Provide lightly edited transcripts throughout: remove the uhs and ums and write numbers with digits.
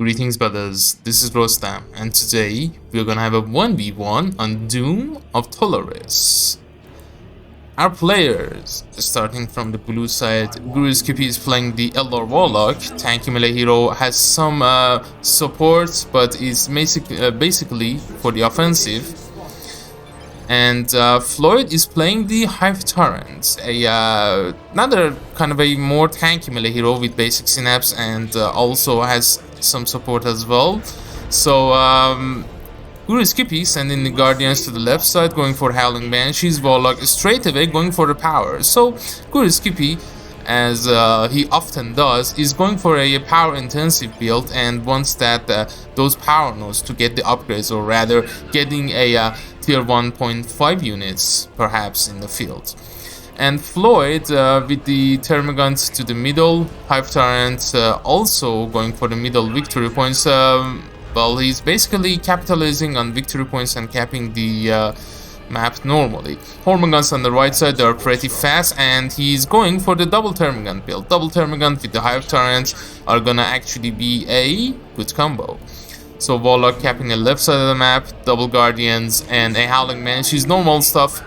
Greetings brothers, this is Rostam and today we're gonna have a 1v1 on Doom of Tolaris. Our players, starting from the blue side, GuruSkippy is playing the Eldar Warlock. Tanky melee hero has some support but is basically for the offensive. And Floid is playing the Hive Torrent, another kind of a more tanky melee hero with basic synapse and also has some support as well. So GuruSkippy sending the Guardians to the left side, going for Howling Banshees. Warlock straight away going for the power. So GuruSkippy, as he often does, is going for a power intensive build and wants that those power nodes to get the upgrades, or rather getting a tier 1.5 units perhaps in the field. And Floid with the Termagant to the middle, Hive Torrent also going for the middle victory points. Well, he's basically capitalizing on victory points and capping the map normally. Hormiguns on the right side, they are pretty fast, and he's going for the double Termagant build. Double Termagant with the Hive Torrent are gonna actually be a good combo. So Warlock capping the left side of the map, double Guardians and a Howling Banshees, normal stuff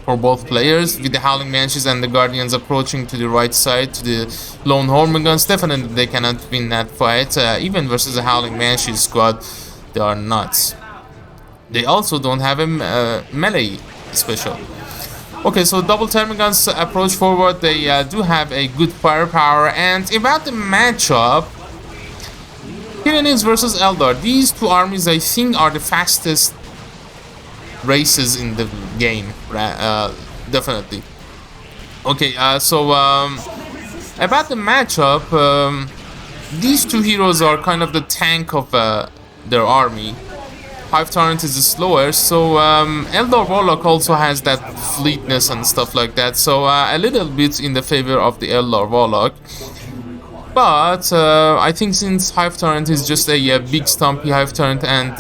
for both players, with the Howling Banshees and the Guardians approaching to the right side to the lone Hormiguns. Definitely they cannot win that fight, even versus a Howling Banshees squad, they are nuts. They also don't have a melee special. Okay, so double Termagants approach forward, they do have a good firepower. And about the matchup, Tyranids versus Eldar, these two armies I think are the fastest races in the game, definitely. Okay, so about the matchup, these two heroes are kind of the tank of their army. Hive Torrent is slower, so Eldar Warlock also has that fleetness and stuff like that, so a little bit in the favor of the Eldar Warlock. But I think since Hive Torrent is just a big stumpy Hive Torrent, and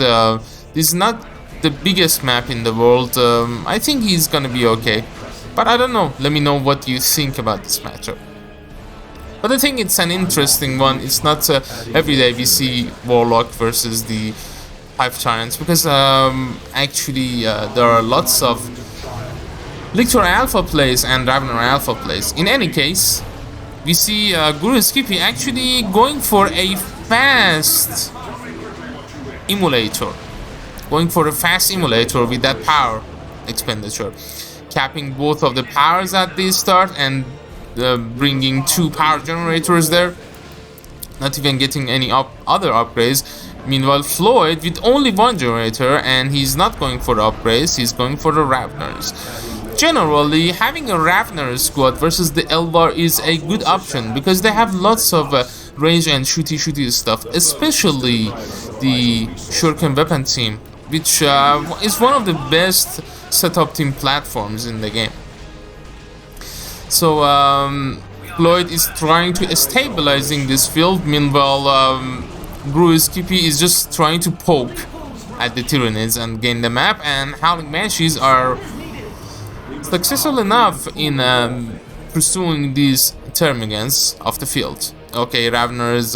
this is not the biggest map in the world, I think he's gonna be okay. But I don't know, let me know what you think about this matchup. But I think it's an interesting one. It's not every day we see Warlock versus the Hive Torrents, because actually there are lots of Lictor Alpha plays and Ravener Alpha plays. In any case, we see GuruSkippy actually going for a fast emulator. Going for a fast emulator with that power expenditure. Capping both of the powers at the start and bringing two power generators there. Not even getting any other upgrades. Meanwhile, Floid with only one generator, and he's not going for the upgrades, he's going for the Raveners. Generally, having a Ravener squad versus the Eldar is a good option because they have lots of range and shooty stuff, especially the Shuriken weapon team, which is one of the best setup team platforms in the game. So Floid is trying to stabilizing this field. Meanwhile, GuruSkippy is just trying to poke at the Tyranids and gain the map, and Howling Banshees are successful enough in pursuing these Termagants off the field. Okay, Ravener is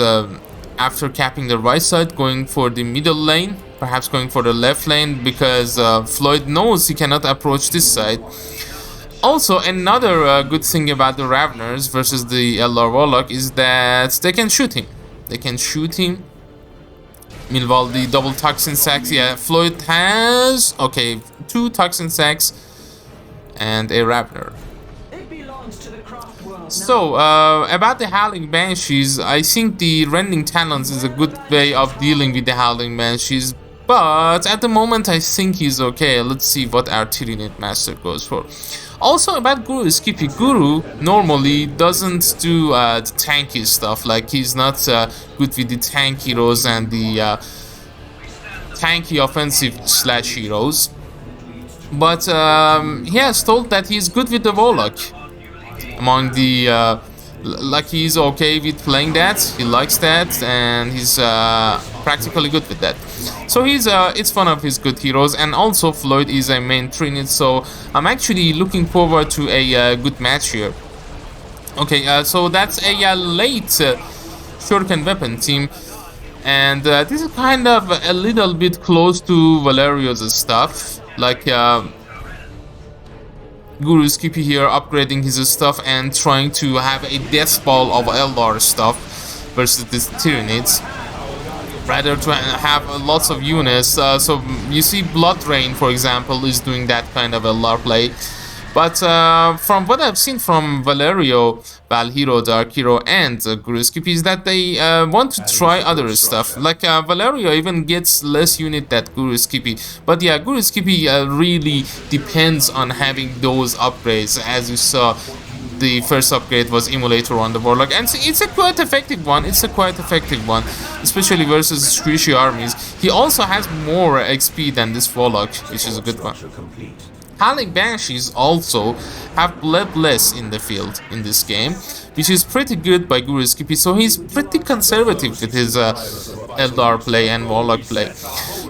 after capping the right side, going for the middle lane, perhaps going for the left lane, because Floid knows he cannot approach this side. Also, another good thing about the Raveners versus the Eldar Warlock is that they can shoot him. They can shoot him. Meanwhile, the double Toxin Sacks, yeah, Floid has, okay, two Toxin Sacks and a Ravener. So, about the Howling Banshees, I think the Rending Talons is a good way of dealing with the Howling Banshees, but at the moment I think he's okay. Let's see what our Tyranid Master goes for. Also about GuruSkippy, Guru normally doesn't do the tanky stuff, like he's not good with the tank heroes and the tanky offensive slash heroes. But he has told that he's good with the Warlock. Among the like, he's okay with playing that, he likes that, and he's practically good with that. So he's it's one of his good heroes, and also Floid is a main Trinit, so I'm actually looking forward to a good match here. Okay, so that's a late Shuriken weapon team. And this is kind of a little bit close to Valerio's stuff, like GuruSkippy here upgrading his stuff and trying to have a death ball of Eldar stuff versus this Tyranids, rather to have lots of units. So you see Blood Rain, for example, is doing that kind of Eldar play. But from what I've seen from Valerio, Valhero, Dark Hero, and GuruSkippy is that they want to try other stuff. Like Valerio even gets less unit than GuruSkippy. But yeah, GuruSkippy really depends on having those upgrades. As you saw, the first upgrade was Emulator on the Warlock, and it's a quite effective one. Especially versus squishy armies. He also has more XP than this Warlock, which is a good one. Howling Banshees also have bled less in the field in this game, which is pretty good by GuruSkippy, so he's pretty conservative with his Eldar play and Warlock play.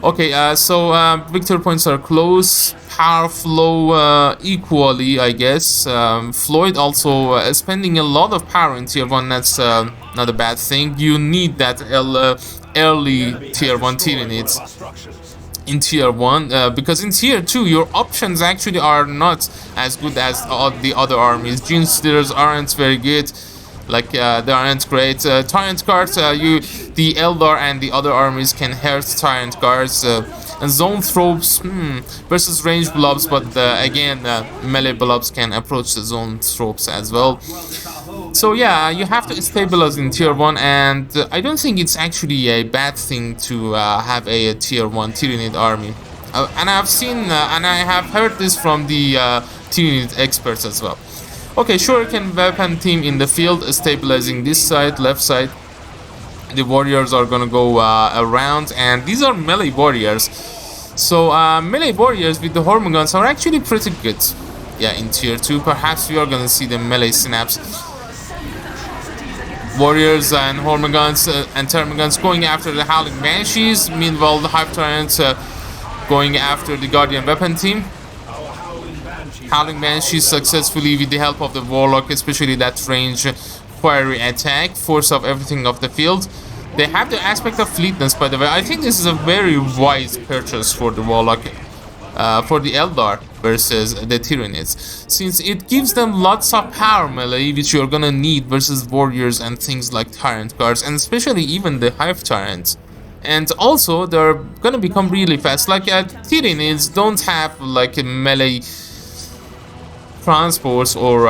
Okay, so victory points are close, power flow equally, I guess. Floid also spending a lot of power in tier 1, that's not a bad thing. You need that early tier 1 Tyranids in tier 1 because in tier 2 your options actually are not as good as the other armies. Gene Stealers aren't very good, like they aren't great. Tyrant guards, the Eldar and the other armies can hurt Tyrant guards, and zone tropes versus range blobs, but again melee blobs can approach the zone tropes as well. So yeah, you have to stabilize in tier 1, and I don't think it's actually a bad thing to have a tier 1 Tyranid army. And I've seen and I have heard this from the Tyranid experts as well. Okay, Shuriken weapon team in the field, stabilizing this side, left side. The warriors are gonna go around, and these are melee warriors. So melee warriors with the Hormoguns are actually pretty good. Yeah, in tier 2, perhaps we are gonna see the melee synapse. Warriors and Hormoguns and Termoguns going after the Howling Banshees. Meanwhile, the Hive Tyrants going after the Guardian weapon team. Howling Banshees successfully, with the help of the Warlock, especially that range fiery attack, force of everything off the field. They have the aspect of fleetness, by the way. I think this is a very wise purchase for the Warlock, for the Eldar versus the Tyranids, since it gives them lots of power melee, which you're gonna need versus warriors and things like Tyrant guards, and especially even the Hive Tyrants. And also they're gonna become really fast. Like Tyranids don't have like a melee transports or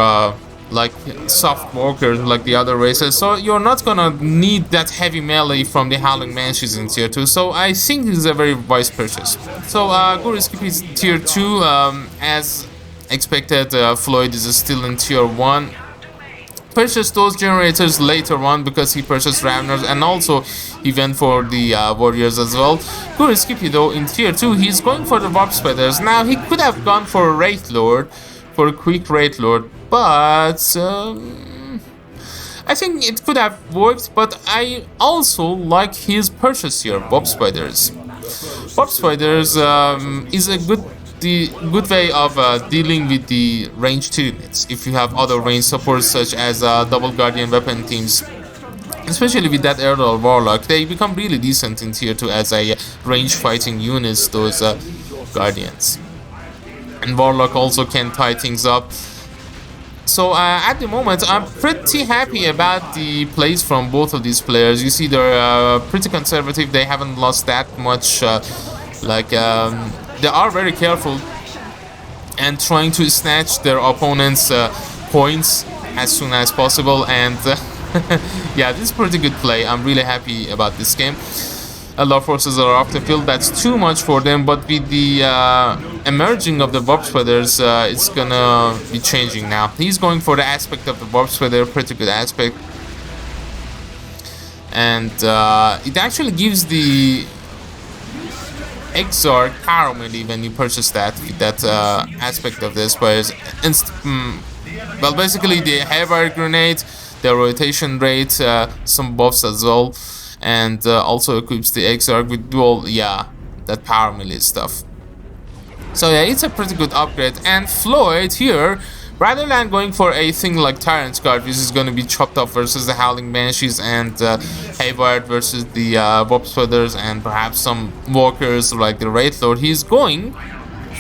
like soft walkers like the other races, so you're not gonna need that heavy melee from the Howling Banshees in tier 2. So I think this is a very wise purchase. So GuruSkippy is tier 2, as expected. Floyd is still in tier 1. Purchased those generators later on because he purchased Raveners, and also he went for the warriors as well. GuruSkippy though in tier 2, he's going for the Warp Spiders. Now he could have gone for a Wraith Lord, for a quick Wraith Lord, but I think it could have worked. But I also like his purchase here, Warp Spiders. Warp Spiders is a good way of dealing with the ranged Tyranids. If you have other range supports such as double Guardian weapon teams, especially with that Eldar Warlock, they become really decent in tier 2 as a range fighting units, those Guardians. And Warlock also can tie things up. So at the moment, I'm pretty happy about the plays from both of these players. You see, they're pretty conservative. They haven't lost that much. They are very careful and trying to snatch their opponent's points as soon as possible. And yeah, this is pretty good play. I'm really happy about this game. Eldar forces are off the field. That's too much for them, but with the emerging of the Warp Spiders, it's gonna be changing now. He's going for the aspect of the Warp Spider, pretty good aspect, and it actually gives the Exarch power melee when you purchase that with that aspect of the Spiders. Well, basically the Haywire Grenade, the rotation rate, some buffs as well. And also equips the Exarch with dual, that power melee stuff. So yeah, it's a pretty good upgrade. And Floyd here Rather than going for a thing like Tyrant's Guard, which is going to be chopped up versus the Howling Banshees, and Hayward versus the Bobsweaters, and perhaps some Walkers like the Wraith Lord, he's going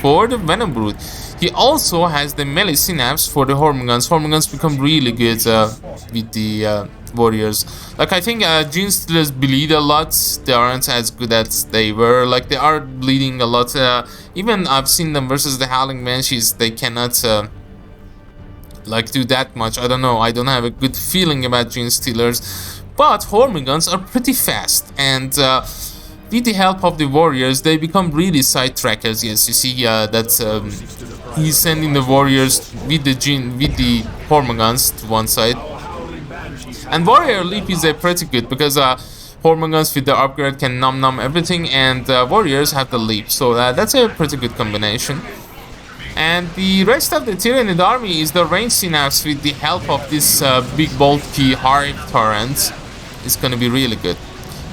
for the Venom Brood. He also has the melee synapse for the Hormiguns. Hormiguns become really good with the warriors. Like, I think Gene Stealers bleed a lot. They aren't as good as they were. Like, they are bleeding a lot. Even I've seen them versus the Howling Banshees. They cannot like do that much. I don't know. I don't have a good feeling about Gene Stealers. But Hormiguns are pretty fast, and with the help of the warriors, they become really side trackers. Yes, you see that he's sending the warriors with the Hormiguns to one side. And Warrior Leap is pretty good because Hormiguns with the upgrade can numb everything, and warriors have the leap. So that's a pretty good combination. And the rest of the Tyranid army is the range synapse with the help of this big bulky Hive Torrent. It's gonna be really good.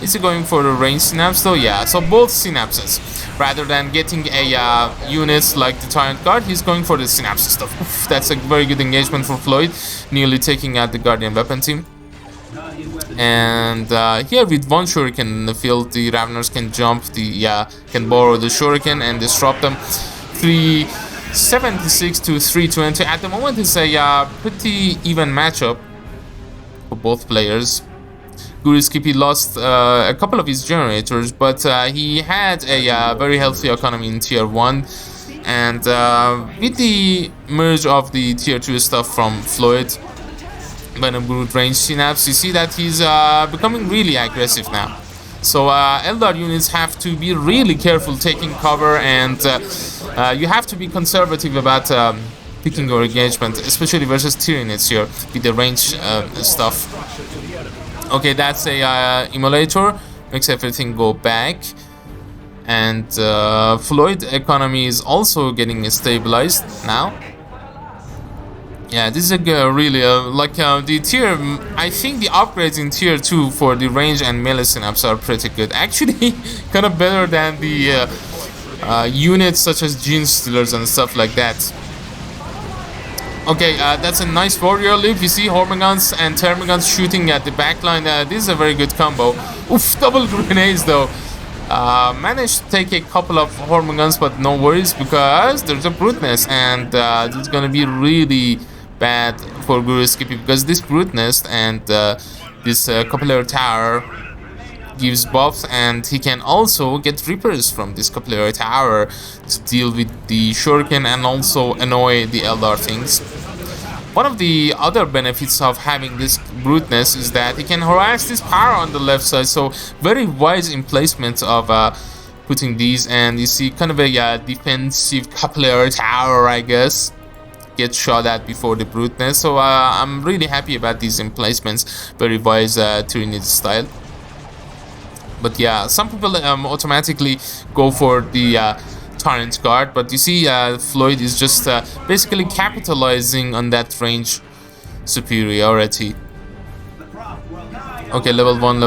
Is he going for the range synapse though? Yeah, so both synapses. Rather than getting a units like the Tyrant Guard, he's going for the synapse stuff. Oof, that's a very good engagement for Floyd, nearly taking out the Guardian weapon team. And here with one shuriken in the field, the Raveners can jump, can borrow the shuriken and disrupt them. 376 to 320. At the moment, it's a pretty even matchup for both players. GuruSkippy lost a couple of his generators, but he had a very healthy economy in tier 1. And with the merge of the tier 2 stuff from Floid, Venom Brood range synapse, you see that he's becoming really aggressive now. So Eldar units have to be really careful taking cover, and you have to be conservative about picking your engagement, especially versus Tyranids here with the range stuff. Okay, that's a emulator, makes everything go back. And Floyd economy is also getting stabilized now. Yeah, this is a really like the tier. I think the upgrades in tier 2 for the range and melee synapse are pretty good. Actually, kind of better than the units such as Gene Stealers and stuff like that. Okay, that's a nice warrior leap. You see Hormiguns and Termiguns shooting at the backline. This is a very good combo. Oof, double grenades though. Managed to take a couple of Hormiguns, but no worries because there's a Brute Nest, and this is gonna be really bad for GuruSkippy because this Brute Nest and this Capillary Tower gives buffs, and he can also get Reapers from this Capillary Tower to deal with the Shuriken and also annoy the Eldar things. One of the other benefits of having this Brute Nest is that he can harass this power on the left side, so very wise in placement of putting these. And you see kind of a defensive Capillary Tower, I guess, gets shot at before the Brute Nest. So I'm really happy about these emplacements, very wise Tyranid style. But yeah, some people automatically go for the Tyrant's Guard, but you see Floyd is just basically capitalizing on that range superiority. Okay, level 1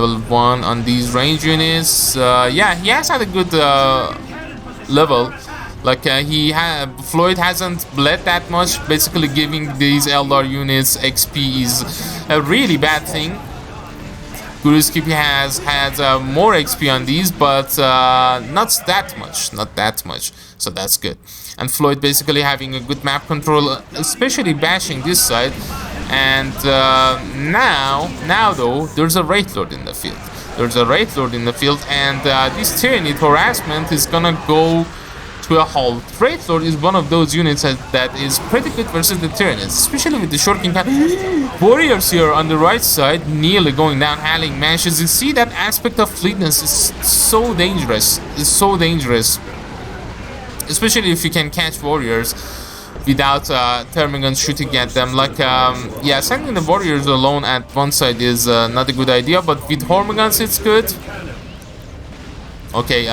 on these range units. Yeah, he has had a good level. Like Floyd hasn't bled that much. Basically giving these Eldar units XP is a really bad thing. GuruSkippy has had more XP on these, but not that much, so that's good. And Floyd basically having a good map control, especially bashing this side. And now though, there's a Wraith Lord in the field. And this Tyranid harassment is gonna go to a halt. Wraith Lord is one of those units that is pretty good versus the Tyranids, especially with the shuriken warriors here on the right side, nearly going down Howling Banshees. You see that aspect of fleetness is so dangerous. Especially if you can catch warriors without Termigans shooting at them. Like, yeah, sending the warriors alone at one side is not a good idea, but with Hormiguns it's good. Okay,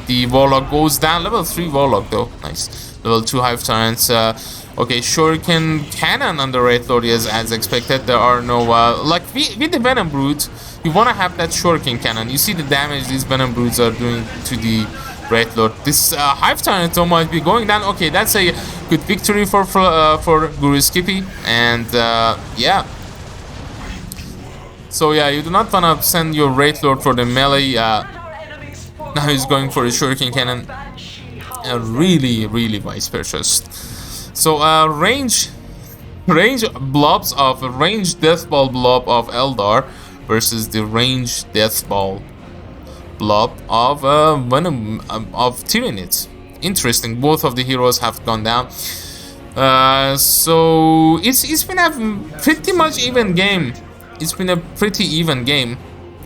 the Warlock goes down. Level 3 Warlock though. Nice. Level 2 Hive Tyrants. Okay, Shuriken Cannon on the Wraith Lord is as expected. There are no... like, with the Venom Brood, you want to have that Shuriken Cannon. You see the damage these Venom Broods are doing to the Great Lord. This Hive Tyrant might be going down. Okay, that's a good victory for GuruSkippy. And yeah. So yeah, you do not wanna send your Great Lord for the melee. Now he's going for a Shuriken Cannon. Really vice purchased. So range blobs of range death ball blob of Eldar versus the range death ball blob of Venom of Tyranids. Interesting. Both of the heroes have gone down. So it's been a pretty much even game. It's been a pretty even game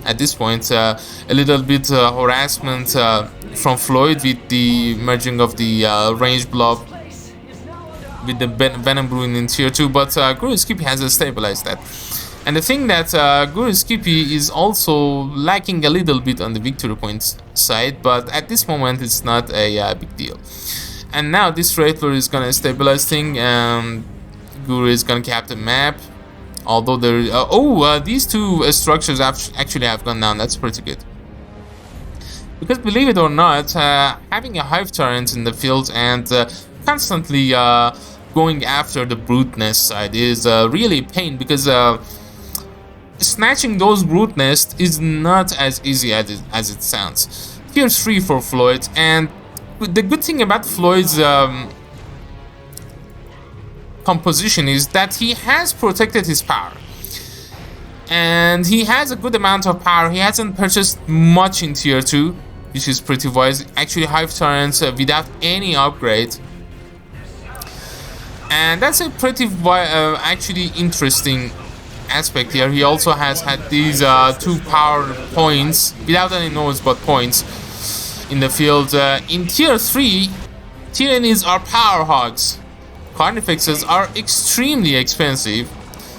at this point. A little bit harassment from Floid with the merging of the range blob with the Venom Bruin in tier 2, but GuruSkippy has stabilized that. And the thing that GuruSkippy is also lacking a little bit on the victory points side, but at this moment it's not a big deal. And now this Rattler is gonna stabilize thing, and Guru is gonna cap the map. Although there, these two structures actually have gone down. That's pretty good. Because believe it or not, having a Hive Tyrant in the field and constantly going after the Brute Nest side is really a pain, because snatching those Brute Nest is not as easy as it sounds. Tier 3 for Floyd, and the good thing about Floyd's composition is that he has protected his power. And he has a good amount of power. He hasn't purchased much in tier 2, which is pretty wise. Actually, Hive Tyrants without any upgrade. And that's a pretty actually interesting aspect here. He also has had these 2 power points without any nodes but points in the field. In tier 3, Tyranids are power hogs. Carnifexes are extremely expensive,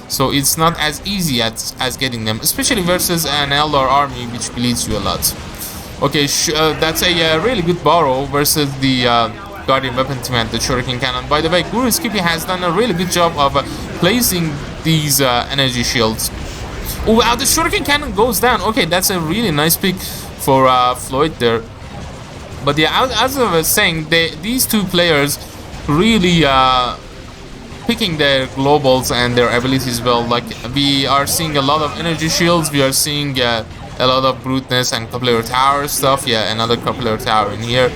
so it's not as easy as getting them, especially versus an Eldar army, which bleeds you a lot. Okay, that's a really good borrow versus the Guardian Weapon Team and the Shuriken Cannon. By the way, GuruSkippy has done a really good job of placing these energy shields. Oh wow, the Shuriken Cannon goes down. Okay, that's a really nice pick for Floyd there. But yeah, as I was saying, these two players really picking their globals and their abilities well. Like, we are seeing a lot of energy shields, we are seeing a lot of bruteness and Coupler Tower stuff. Yeah, another Coupler Tower in here.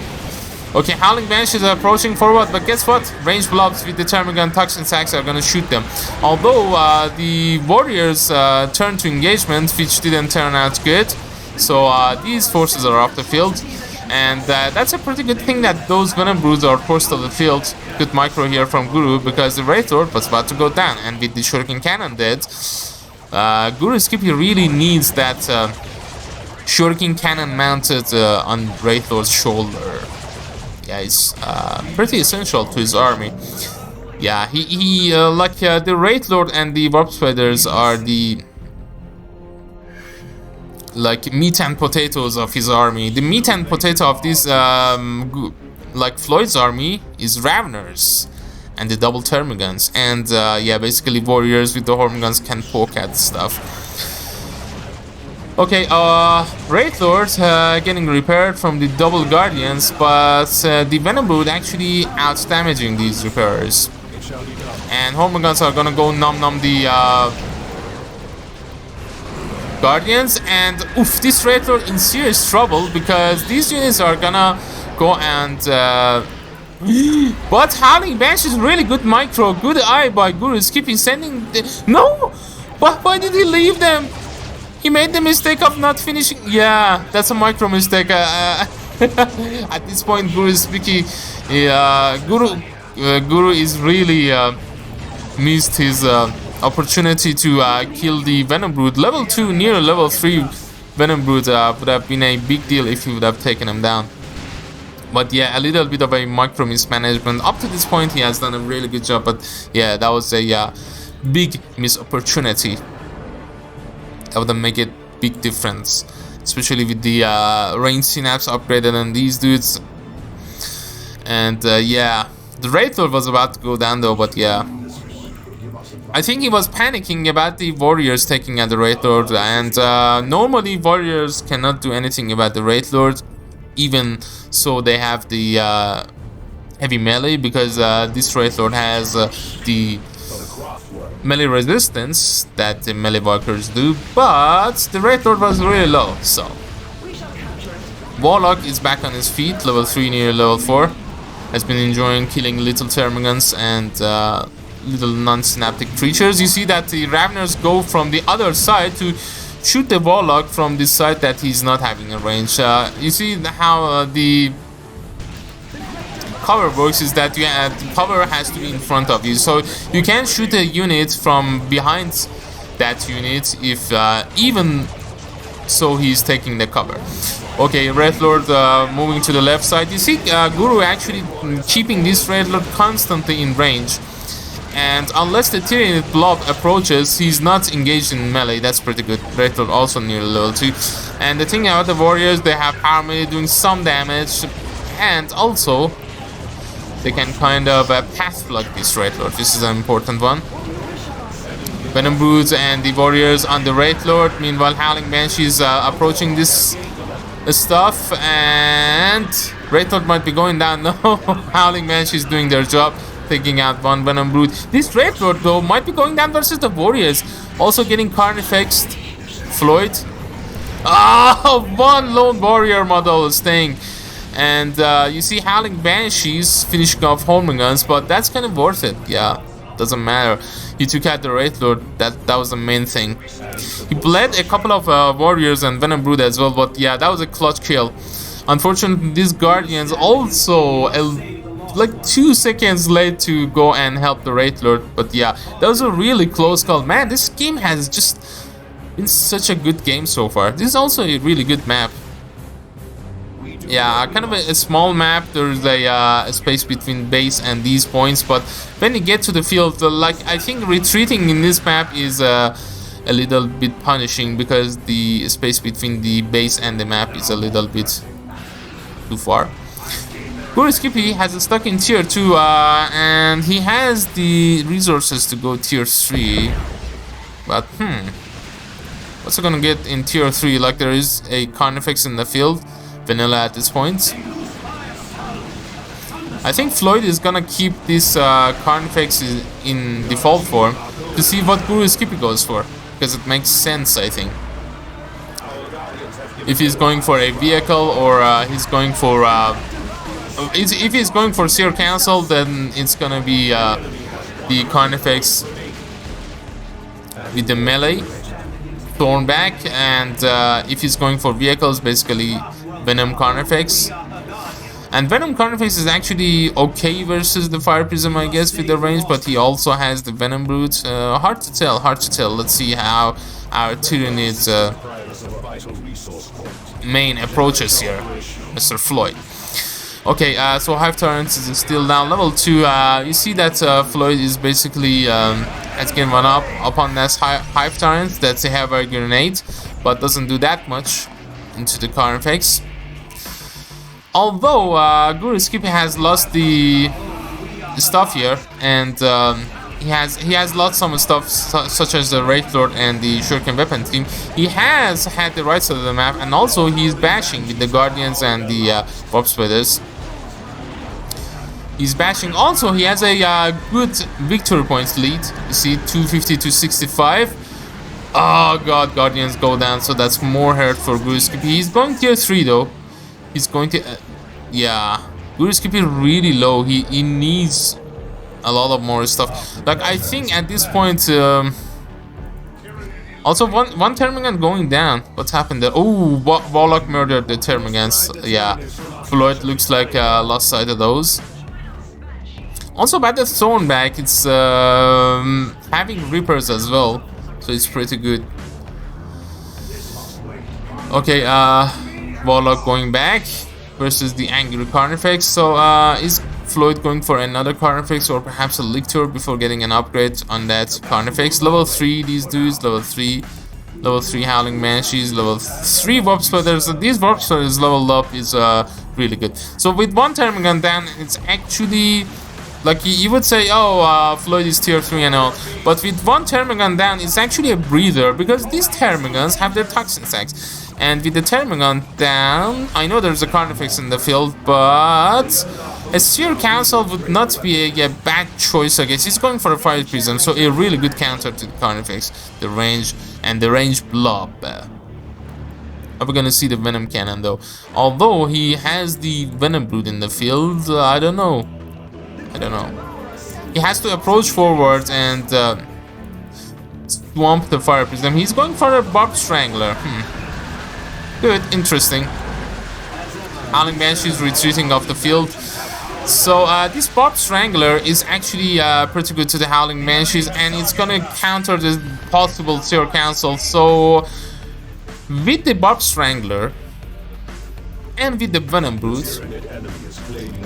Okay, Howling Banshee is approaching forward, but guess what? Range blobs with the Termagon Toxin Sacks are gonna shoot them. Although the Warriors turned to engagement, which didn't turn out good. So these forces are off the field. And that's a pretty good thing that those Venom Broods are forced off the field. Good micro here from Guru, because the Wraith Lord was about to go down. And with the Shuriken Cannon dead, GuruSkippy really needs that Shuriken Cannon mounted on Wraith Lord's shoulder. Yeah, it's pretty essential to his army. Yeah, he like the Wraith Lord and the Warp Spiders are the like meat and potatoes of his army. The meat and potato of this like Floyd's army is Raveners and the double Termagants, and yeah, basically warriors with the Hormiguns can poke at stuff. Okay, Wraith Lord getting repaired from the double Guardians, but the Venom Brood actually out-damaging these repairs. And Hormiguns are gonna go nom the Guardians, and oof, this Wraith Lord in serious trouble, because these units are gonna go and but Howling Banshee is really good micro, good eye by GuruSkippy sending the... No! But why did he leave them? He made the mistake of not finishing. Yeah, that's a micro mistake. At this point, GuruSkippy, Guru is really missed his opportunity to kill the Venom Brood. Level 2 near level 3 Venom Brood would have been a big deal if he would have taken him down. But yeah, a little bit of a micro mismanagement. Up to this point, he has done a really good job, but yeah, that was a big miss opportunity. That would make a big difference, especially with the range synapse upgraded on these dudes. And yeah, the Wraith Lord was about to go down though, but yeah, I think he was panicking about the warriors taking out the Wraith Lord, and normally warriors cannot do anything about the Wraith Lord. even so they have the heavy melee, because this Wraith Lord has the melee resistance that the melee walkers do, but the Wraith Lord was really low. So Warlock is back on his feet, level 3 near level 4. Has been enjoying killing little termagants and little non-synaptic creatures. You see that the Raveners go from the other side to shoot the Warlock from this side that he's not having a range. You see how the cover works is that the cover has to be in front of you, so you can shoot a unit from behind that unit if even so he's taking the cover. Okay, Wraith Lord moving to the left side. You see Guru actually keeping this Wraith Lord constantly in range, and unless the Tyranid blob approaches, he's not engaged in melee. That's pretty good. Wraith Lord also near level 2. And the thing about the warriors, they have power melee doing some damage, and also they can kind of path block this Wraith Lord. This is an important one. Venom Broods and the warriors on the Wraith Lord. Meanwhile, Howling Banshees approaching this stuff, and Wraith Lord might be going down. No, Howling Banshees doing their job, taking out one Venom Brood. This Wraith Lord though might be going down versus the warriors, also getting Carnifexed. Floid. One lone warrior model staying. And you see Howling Banshees finishing off Hormiguns, but that's kind of worth it. Yeah, doesn't matter. He took out the Wraith Lord. That was the main thing. He bled a couple of warriors and Venom Brood as well, but yeah, that was a clutch kill. Unfortunately, these Guardians also like 2 seconds late to go and help the Wraith Lord. But yeah, that was a really close call. Man, this game has just been such a good game so far. This is also a really good map. Yeah, kind of a small map. There's a space between base and these points, but when you get to the field, like I think retreating in this map is a little bit punishing, because the space between the base and the map is a little bit too far. GuruSkippy has a stuck in tier 2, and he has the resources to go tier 3, but what's he gonna get in tier 3? Like, there is a Carnifex in the field, vanilla at this point. I think Floid is gonna keep this Carnifex in default form to see what GuruSkippy goes for, because it makes sense, I think. If he's going for a vehicle, or he's going for if he's going for Seer Council, then it's gonna be the Carnifex with the melee thrown back, and if he's going for vehicles, basically Venom Carnifex. And Venom Carnifex is actually okay versus the Fire Prism, I guess, with the range, but he also has the Venom Brood. Hard to tell, hard to tell. Let's see how our Tyranid's main approaches here, Mr. Floyd. Okay, so Hive Tyrants is still down level 2. You see that Floyd is basically has given one up upon this Hive Tyrants. That's a Heavy Grenade, but doesn't do that much into the Carnifex. Although GuruSkippy has lost the stuff here, and he has lost some stuff such as the Wraith Lord and the Shuriken Weapon Team. He has had the right side of the map, and also he's bashing with the Guardians and the Warp Spreaders. He's bashing. Also, he has a good victory points lead. You see, 250 to 65. Oh god, Guardians go down, so that's more hurt for GuruSkippy. He's going tier 3 though. He's going to yeah, GuruSkippy really low. He needs a lot of more stuff. Like, I think at this point also one Termagant going down. What's happened there? Oh, Warlock murdered the Termagants. Yeah, Floyd looks like lost sight of those. Also, by the Thorn back, it's having Reapers as well, so it's pretty good. Okay, Warlock going back versus the Angry Carnifex. So is Floyd going for another Carnifex or perhaps a Lictor before getting an upgrade on that Carnifex? Level 3 these dudes, level 3 Howling Banshees, level 3 Warp Spreaders. So these Warp Spreaders leveled up is really good. So with one Termagant down, it's actually Like you would say, oh, Floid is tier 3 and all, but with one Termagon down, it's actually a breather because these Termagons have their toxin sacks. And with the Termagon down, I know there's a Carnifex in the field, but a Seer Council would not be a bad choice, I guess. He's going for a Fire Prism, so a really good counter to the Carnifex, the range, and the range blob. Are we gonna see the Venom Cannon though? Although he has the Venom Brood in the field, I don't know. He has to approach forward and swamp the Fire Prism. He's going for a Barbed Strangler. Good, interesting. Howling Banshee is retreating off the field. So this Barbed Strangler is actually pretty good to the Howling Banshees, and it's gonna counter the possible Seer Council. So with the Barbed Strangler and with the Venom Brood,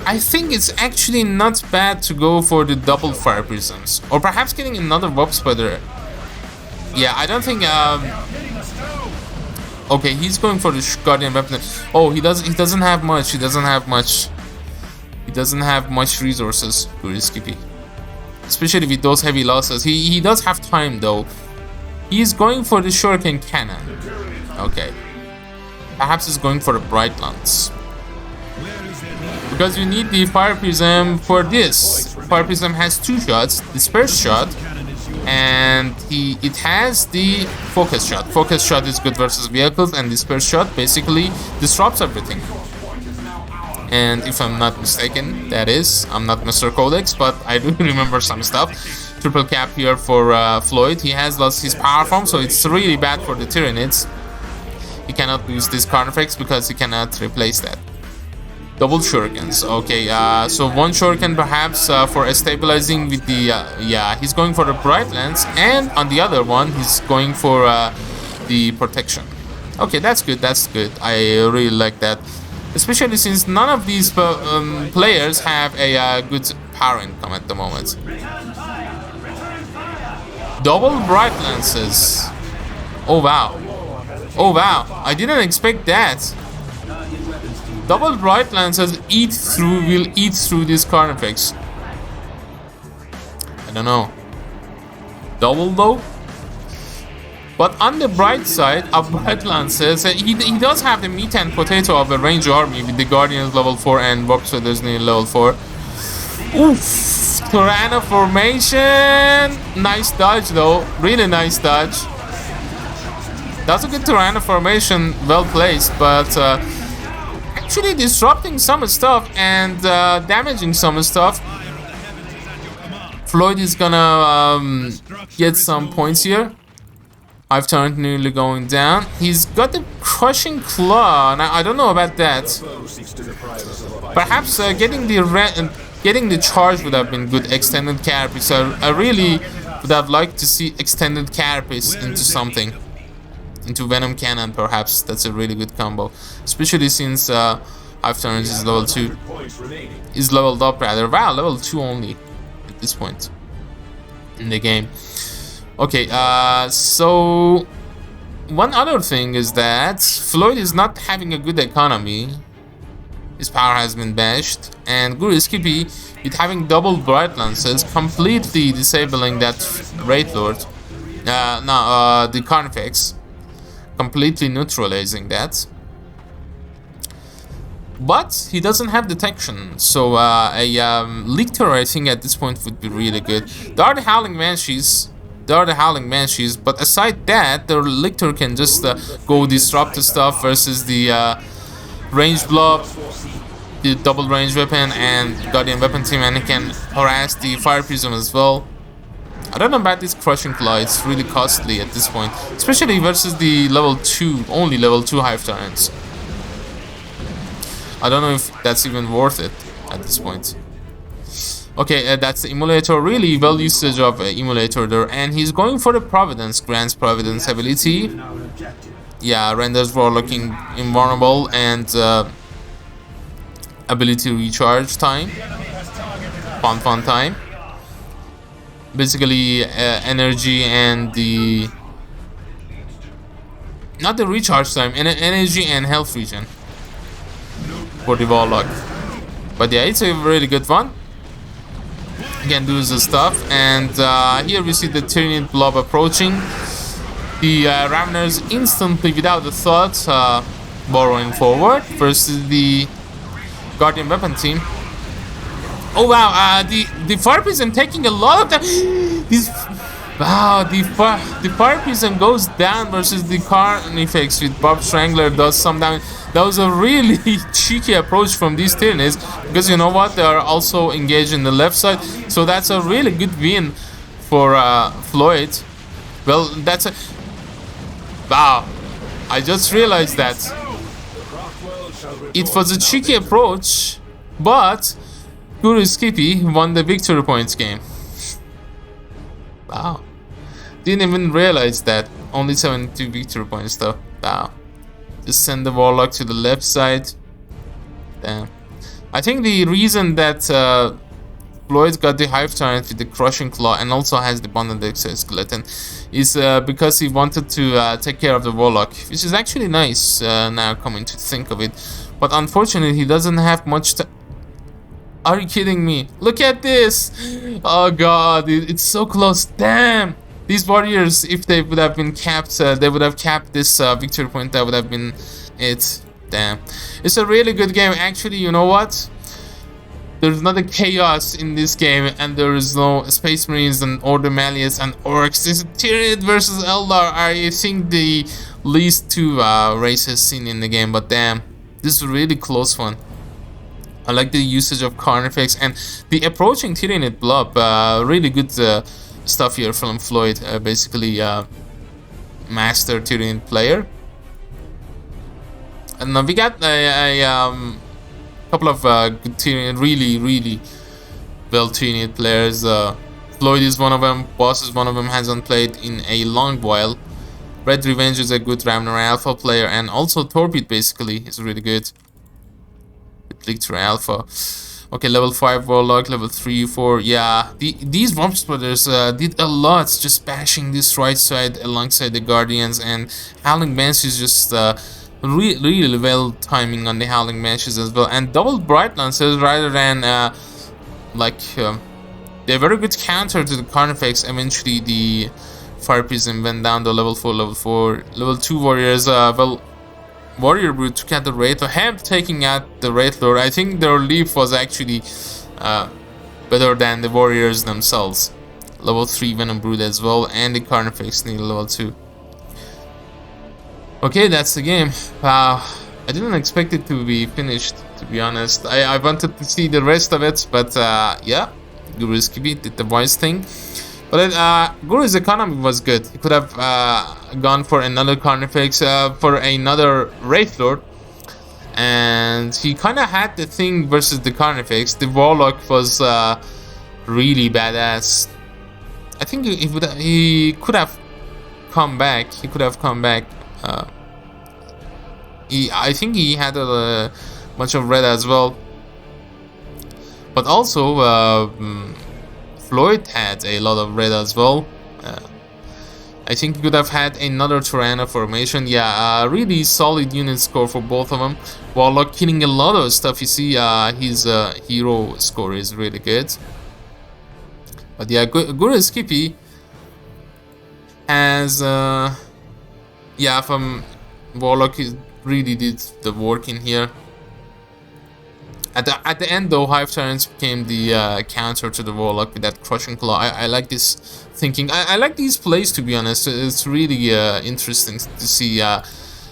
I think it's actually not bad to go for the double Fire Prisms, or perhaps getting another Warp Spider. Yeah, I don't think. Okay, he's going for the Guardian Weapon. Oh, he doesn't have much. He doesn't have much resources. GuruSkippy, especially with those heavy losses. He does have time though. He's going for the Shuriken Cannon. Okay, perhaps he's going for a Bright Lance, because you need the Fire Prism for this. Fire Prism has 2 shots, Disperse Shot, and it has the Focus Shot. Focus Shot is good versus vehicles, and Disperse Shot basically disrupts everything. And if I'm not mistaken, that is, I'm not Mr. Codex, but I do remember some stuff. Triple cap here for Floid. He has lost his power form, so it's really bad for the Tyranids. He cannot use this Carnifex because he cannot replace that. Double Shurikens. Okay, so one Shuriken perhaps for stabilizing with the... yeah, he's going for the Bright Lance, and on the other one, he's going for the Protection. Okay, that's good, that's good. I really like that. Especially since none of these players have a good power income at the moment. Double Bright Lances. Oh wow. Oh wow, I didn't expect that. Double Bright Lances will eat through this Carnifex. I don't know. Double though? But on the bright side of Bright Lances, he does have the meat and potato of a range army with the Guardians level 4 and Warp Spiders near level 4. Oof! Tyranno formation! Nice dodge though, really nice dodge. That's a good Tyranno formation, well placed, but actually disrupting some stuff and damaging some stuff. Floid is gonna get some points here. I've turned nearly going down. He's got the Crushing Claw. Now I don't know about that. Perhaps getting the charge would have been good. Extended Carapace. I really would have liked to see extended Carapace into something. Into Venom Cannon, perhaps. That's a really good combo. Especially since I've turned is level 2. Is leveled up rather. Wow, level 2 only at this point in the game. Okay, so one other thing is that Floid is not having a good economy. His power has been bashed, and GuruSkippy, with having double Bright Lances, completely disabling that Wraith Lord. The Carnifex, completely neutralizing that. But he doesn't have detection, so a Lictor I think at this point would be really good. There are the Howling Banshees. But aside that, the Lictor can just go disrupt the stuff versus the range blob, the double range weapon, and Guardian weapon team, and he can harass the Fire Prism as well. I don't know about this Crushing Claw, it's really costly at this point, especially versus the level 2, only level 2 Hive Tyrants. I don't know if that's even worth it at this point. Okay, that's the Emulator, really well usage of Emulator there, and he's going for the Providence, grants Providence ability. Yeah, renders Warlock invulnerable and ability recharge time. Fun time. Basically energy and the... not the recharge time, energy and health regen for the Warlock. But yeah, it's a really good one. he can do the stuff. And here we see the Tyranid blob approaching. The Raveners instantly, without a thought, borrowing forward versus the Guardian weapon team. Oh wow, the Fire Prism taking a lot of damage. Wow, the Fire Prism goes down versus the Carnifex with Bob Strangler does some damage. That was a really cheeky approach from these Tyranids, because you know what, they are also engaged in the left side, so that's a really good win for Floyd. Well, that's a... Wow, I just realized that it was a cheeky approach, but GuruSkippy won the victory points game. Wow, didn't even realize that. Only 72 victory points though. Wow. Just send the Warlock to the left side. Damn. I think the reason that Floyd got the Hive Tyrant with the Crushing Claw and also has the Bonded Exoskeleton is because he wanted to take care of the Warlock, which is actually nice now coming to think of it. But unfortunately, he doesn't have much time. Are you kidding me? Look at this! Oh god, it's so close. Damn! These warriors, if they would have been capped, they would have capped this victory point. That would have been it. Damn. It's a really good game. Actually, you know what? There's not a chaos in this game, and there is no Space Marines and Order Malleus and Orcs. This is Tyranid versus Eldar. I think the least two races seen in the game, but damn, this is a really close one. I like the usage of Carnifex and the approaching Tyranid blob. Really good stuff here from Floyd. Basically, master Tyranid player. And we got a couple of good Tyranid, really well Tyranid players. Floyd is one of them. Boss is one of them. Hasn't played in a long while. Red Revenge is a good Ravener Alpha player, and also Torpid basically is really good. Lictor Alpha. Okay, level 5 Warlock, level 3, 4. Yeah, these Warp Splitters did a lot, just bashing this right side alongside the Guardians, and Howling Banshee is just really well timing on the Howling Banshees as well. And double Bright Lancers rather than they're very good counter to the Carnifex. Eventually the Fire Prism went down to level 4, level 2 Warriors. Well, Warrior Brute took out the Wraith Lord. Hemp taking out the Wraith Lord. I think their relief was actually better than the Warriors themselves. Level 3 Venom Brood as well, and the Carnifex needed level 2. Okay, that's the game. Wow, I didn't expect it to be finished, to be honest. I wanted to see the rest of it, but yeah, GuruSkippy did the wise thing. But Guru's economy was good. He could have gone for another Carnifex, for another Wraith Lord. And he kind of had the thing versus the Carnifex. The Warlock was really badass. I think he could have come back. I think he had a bunch of red as well. But also... Floyd had a lot of red as well. I think he could have had another Tyranno formation. Yeah, really solid unit score for both of them. Warlock killing a lot of stuff. You see, his hero score is really good. But yeah, GuruSkippy has yeah, from Warlock really did the work in here. At the end though, Hive Tyrants became the counter to the Warlock with that Crushing Claw. I like this thinking. I like these plays, to be honest. It's really interesting to see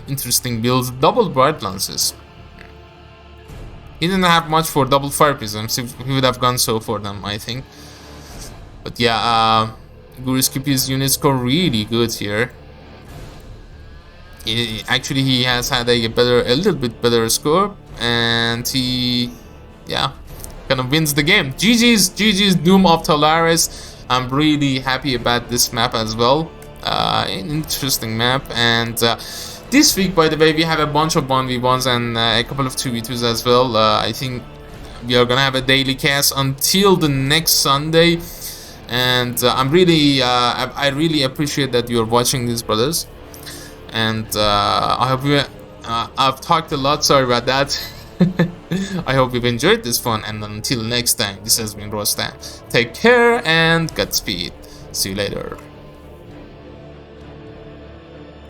interesting builds. Double Bright Lances. He didn't have much for double Fire Prisms. He would have gone so for them, I think. But yeah, GuruSkippy's unit score really good here. Actually, he has had a little bit better score, and he, yeah, kind of wins the game. GG's Doom of Talaris. I'm really happy about this map as well. An interesting map, and this week, by the way, we have a bunch of 1v1s and a couple of 2v2s as well. I think we are gonna have a daily cast until the next Sunday, and I really appreciate that you're watching these, brothers. And I hope I've talked a lot, sorry about that. I hope you've enjoyed this fun, and until next time, this has been Rostam. Take care and Godspeed. See you later.